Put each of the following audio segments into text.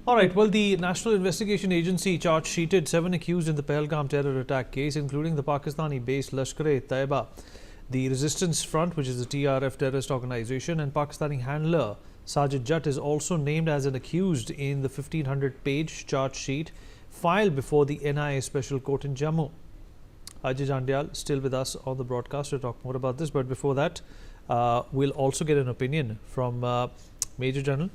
All right. Well, the National Investigation Agency charge-sheeted 7 accused in the Pahalgam terror attack case, including the Pakistani-based Lashkar-e-Taiba, the Resistance Front, which is a TRF terrorist organization, and Pakistani handler Sajid Jatt is also named as an accused in the 1500-page charge sheet filed before the NIA Special Court in Jammu. Ajay Jandyal still with us on the broadcast to talk more about this, but before that, we'll also get an opinion from Major General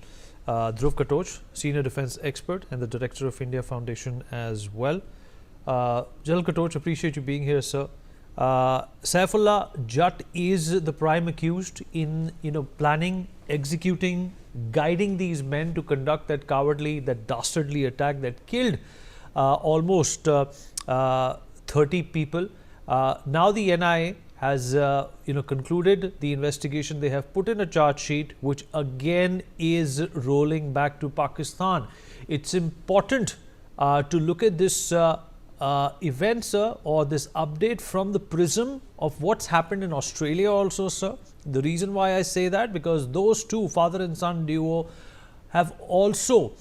Dhruv Katoch, Senior Defence Expert and the Director of India Foundation as well. General Katoch, appreciate you being here, sir. Saifullah Jatt is the prime accused in planning, executing, guiding these men to conduct that cowardly, that dastardly attack that killed almost 30 people. Now the NIA has concluded the investigation. They have put in a charge sheet which again is rolling back to Pakistan. It's important to look at this event, sir, or this update from the prism of what's happened in Australia also, sir. The reason why I say that, because those two, father and son duo, have also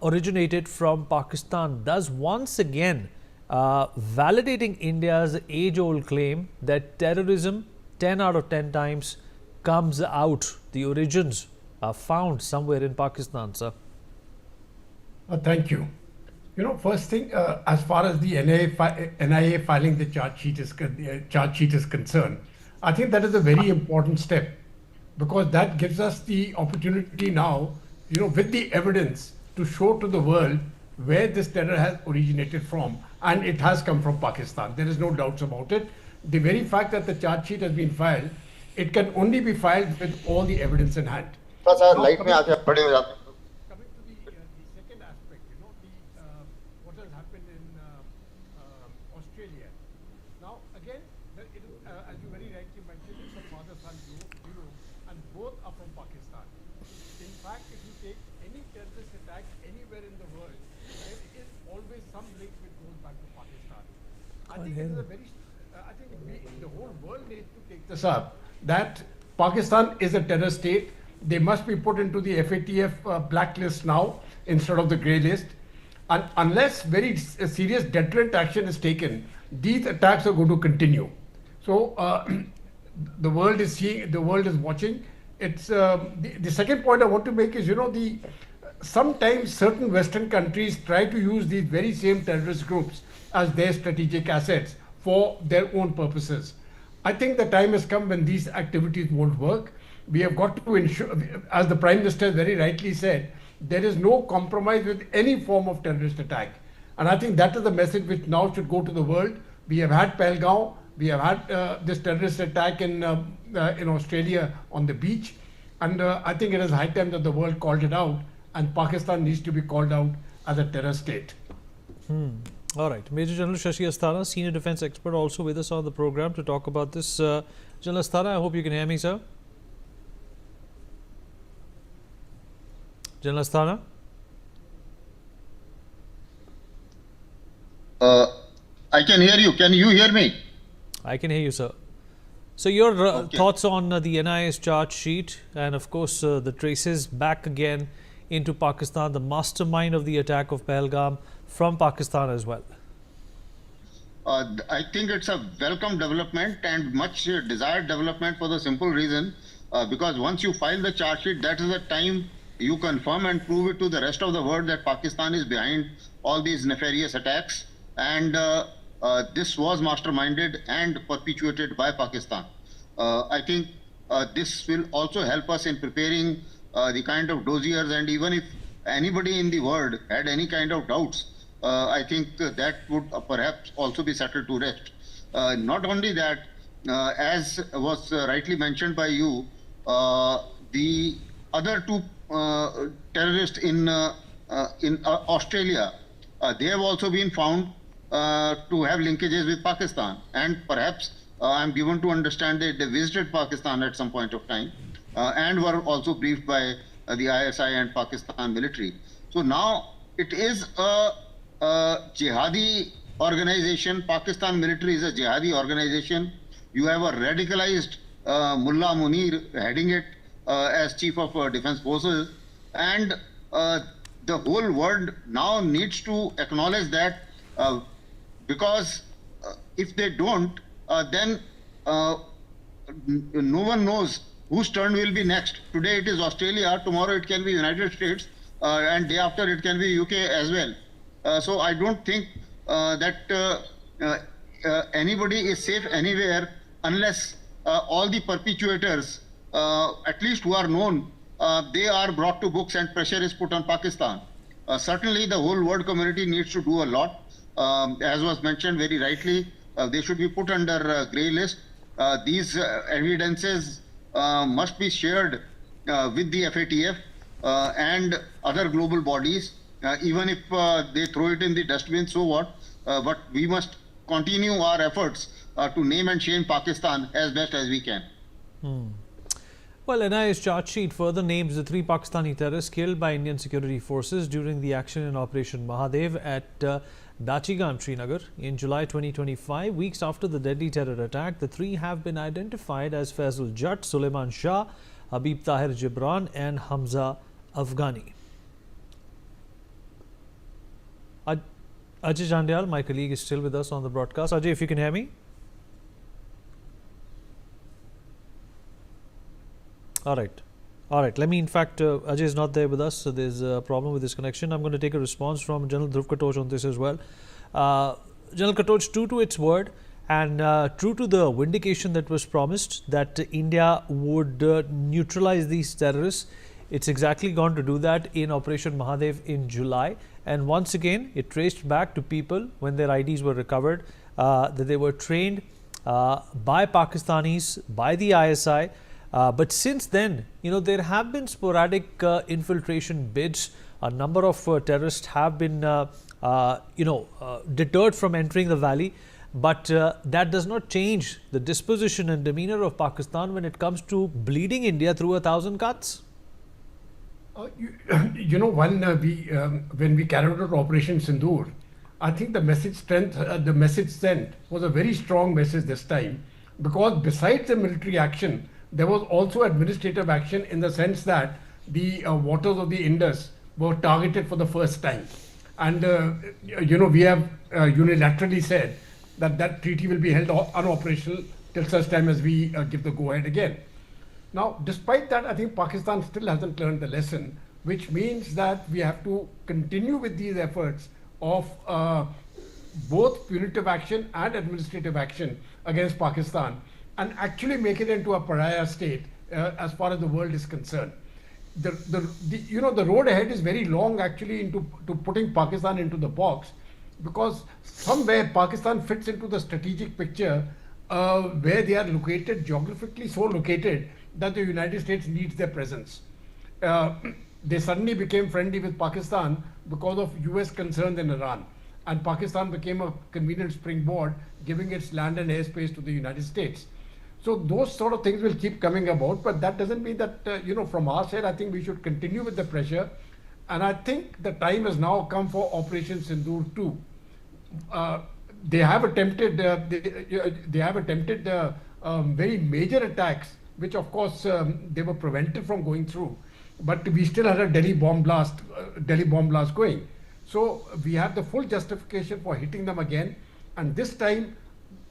originated from Pakistan, thus once again validating India's age-old claim that terrorism 10 out of 10 times comes out, the origins are found somewhere in Pakistan, sir. Thank you. First thing, as far as the NIA filing the charge sheet is concerned, I think that is a very important step, because that gives us the opportunity now, with the evidence, to show to the world where this terror has originated from, and it has come from Pakistan. There is no doubts about it. The very fact that the charge sheet has been filed, it can only be filed with all the evidence in hand. Now, coming to the second aspect, what has happened in Australia. Now, again, as you very rightly mentioned, it's a father-son duo, and both are from Pakistan. In fact, if you take any terrorist attack anywhere in the world, there is always some link which goes back to Pakistan. I think it is a very, the whole world needs to take this up, that Pakistan is a terror state. They must be put into the FATF blacklist now instead of the grey list. And unless very serious deterrent action is taken, these attacks are going to continue. So the world is seeing, the world is watching. It's the second point I want to make is, sometimes certain Western countries try to use these very same terrorist groups as their strategic assets for their own purposes. I think the time has come when these activities won't work. We have got to ensure, as the Prime Minister very rightly said, there is no compromise with any form of terrorist attack. And I think that is the message which now should go to the world. We have had Pahalgam, we have had this terrorist attack in Australia on the beach. And I think it is high time that the world called it out, and Pakistan needs to be called out as a terror state. All right. Major General Shashi Asthana, Senior Defence Expert, also with us on the program to talk about this. General Asthana, I hope you can hear me, sir. General Asthana? I can hear you. Can you hear me? I can hear you, sir. So your thoughts on the NIA's charge sheet, and of course the traces back again into Pakistan, the mastermind of the attack of Pahalgam from Pakistan as well. I think it's a welcome development and much desired development, for the simple reason because once you file the charge sheet, that is the time you confirm and prove it to the rest of the world that Pakistan is behind all these nefarious attacks, and this was masterminded and perpetuated by Pakistan. I think this will also help us in preparing the kind of dossiers, and even if anybody in the world had any kind of doubts, I think that would perhaps also be settled to rest. Not only that, as was rightly mentioned by you, the other two terrorists in Australia, they have also been found to have linkages with Pakistan, and perhaps I'm given to understand that they visited Pakistan at some point of time and were also briefed by the ISI and Pakistan military. So now it is a jihadi organization. Pakistan military is a jihadi organization. You have a radicalized Mullah Munir heading it as chief of defense forces, and the whole world now needs to acknowledge that, because if they don't, then no one knows whose turn will be next. Today it is Australia, tomorrow it can be United States, and day after it can be UK as well. So I don't think that anybody is safe anywhere unless all the perpetrators, at least who are known, they are brought to books and pressure is put on Pakistan. Certainly the whole world community needs to do a lot. As was mentioned very rightly, they should be put under grey list. These evidences must be shared with the FATF and other global bodies. Even if they throw it in the dustbin, so what? But we must continue our efforts to name and shame Pakistan as best as we can. Well, NIA's charge sheet further names the 3 Pakistani terrorists killed by Indian security forces during the action in Operation Mahadev at Dachigam, Srinagar in July 2025. Weeks after the deadly terror attack, the 3 have been identified as Sajid Jatt, Suleiman Shah, Habib Tahir Gibran and Hamza Afghani. Ajay Jandial, my colleague, is still with us on the broadcast. Ajay, if you can hear me. All right. Let me, in fact, Ajay is not there with us, so there's a problem with his connection. I'm going to take a response from General Dhruv Katoch on this as well. General Katoch, true to its word and true to the vindication that was promised that India would neutralize these terrorists, it's exactly gone to do that in Operation Mahadev in July. And once again, it traced back to people when their IDs were recovered, that they were trained by Pakistanis, by the ISI. But since then, there have been sporadic infiltration bids. A number of terrorists have been, deterred from entering the valley. But that does not change the disposition and demeanor of Pakistan when it comes to bleeding India through 1,000 cuts. When we carried out Operation Sindoor, I think the message sent was a very strong message this time, because besides the military action, there was also administrative action, in the sense that the waters of the Indus were targeted for the first time. And, we have unilaterally said that treaty will be held unoperational till such time as we give the go-ahead again. Now, despite that, I think Pakistan still hasn't learned the lesson, which means that we have to continue with these efforts of both punitive action and administrative action against Pakistan, and actually make it into a pariah state as far as the world is concerned. The road ahead is very long, actually, to putting Pakistan into the box, because somewhere Pakistan fits into the strategic picture where they are located, geographically so located that the United States needs their presence. They suddenly became friendly with Pakistan because of US concerns in Iran, and Pakistan became a convenient springboard, giving its land and airspace to the United States. So those sort of things will keep coming about, but that doesn't mean that, from our side, I think we should continue with the pressure. And I think the time has now come for Operation Sindoor 2. They have attempted very major attacks, which of course they were prevented from going through. But we still had a Delhi bomb blast going. So we have the full justification for hitting them again. And this time,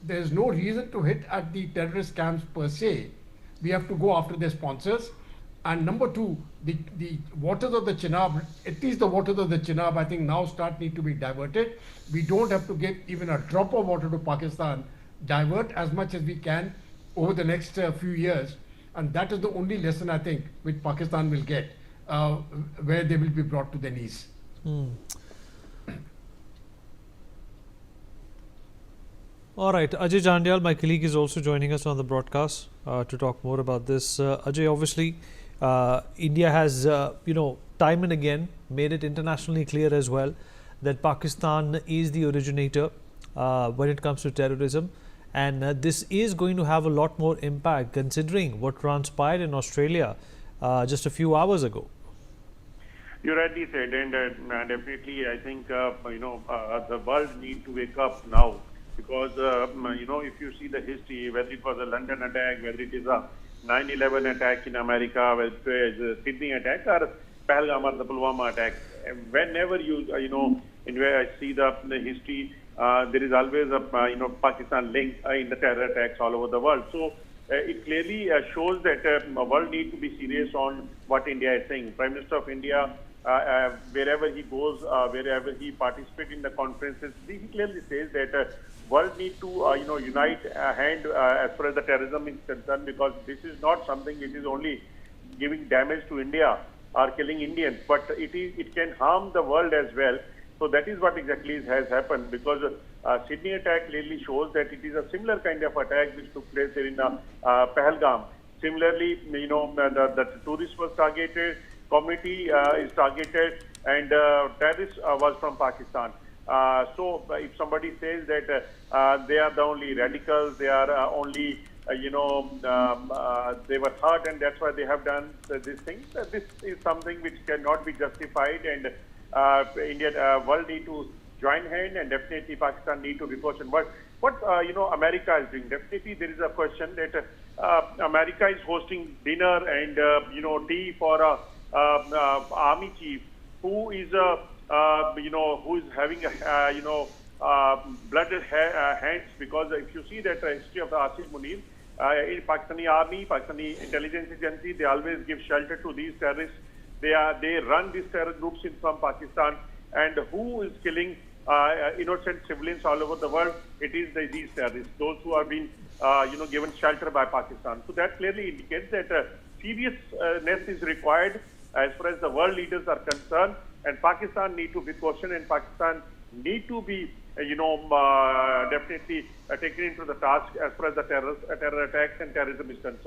there's no reason to hit at the terrorist camps per se. We have to go after their sponsors. And number 2, the waters of the Chenab, at least the waters of the Chenab, I think now need to be diverted. We don't have to give even a drop of water to Pakistan. Divert as much as we can over the next few years. And that is the only lesson, I think, which Pakistan will get, where they will be brought to their knees. All right, Ajay Jandial, my colleague, is also joining us on the broadcast to talk more about this. Ajay, obviously, India has, time and again made it internationally clear as well that Pakistan is the originator when it comes to terrorism. And this is going to have a lot more impact considering what transpired in Australia just a few hours ago. You rightly said, and definitely I think, the world needs to wake up now. Because, if you see the history, whether it was a London attack, whether it is a 9/11 attack in America, whether it is a Sydney attack or Pahalgam or the Pulwama attack, whenever I see the history, there is always a Pakistan link in the terror attacks all over the world. So it clearly shows that the world need to be serious on what India is saying. Prime Minister of India, wherever he goes, wherever he participates in the conferences, he clearly says that world need to unite a hand as far as the terrorism is concerned, because this is not something which is only giving damage to India or killing Indians, but it can harm the world as well. So that is what exactly has happened, because Sydney attack clearly shows that it is a similar kind of attack which took place here in Pahalgam. Similarly, the tourist was targeted, community is targeted, and terrorist was from Pakistan. So if somebody says that they are the only radicals, they are only they were hurt and that's why they have done this thing, this is something which cannot be justified, and world need to join hand, and definitely Pakistan need to be cautioned. But what America is doing, definitely there is a question that America is hosting dinner and tea for a army chief who is who is having blooded hands, because if you see that history of the Asif Munir, in Pakistani army, Pakistani intelligence agency, they always give shelter to these terrorists. They run these terror groups from Pakistan, and who is killing innocent civilians all over the world? It is these terrorists, those who have been given shelter by Pakistan. So that clearly indicates that seriousness is required as far as the world leaders are concerned, and Pakistan need to be cautioned, and Pakistan need to be definitely taken into the task as far as the terror attacks and terrorism is concerned.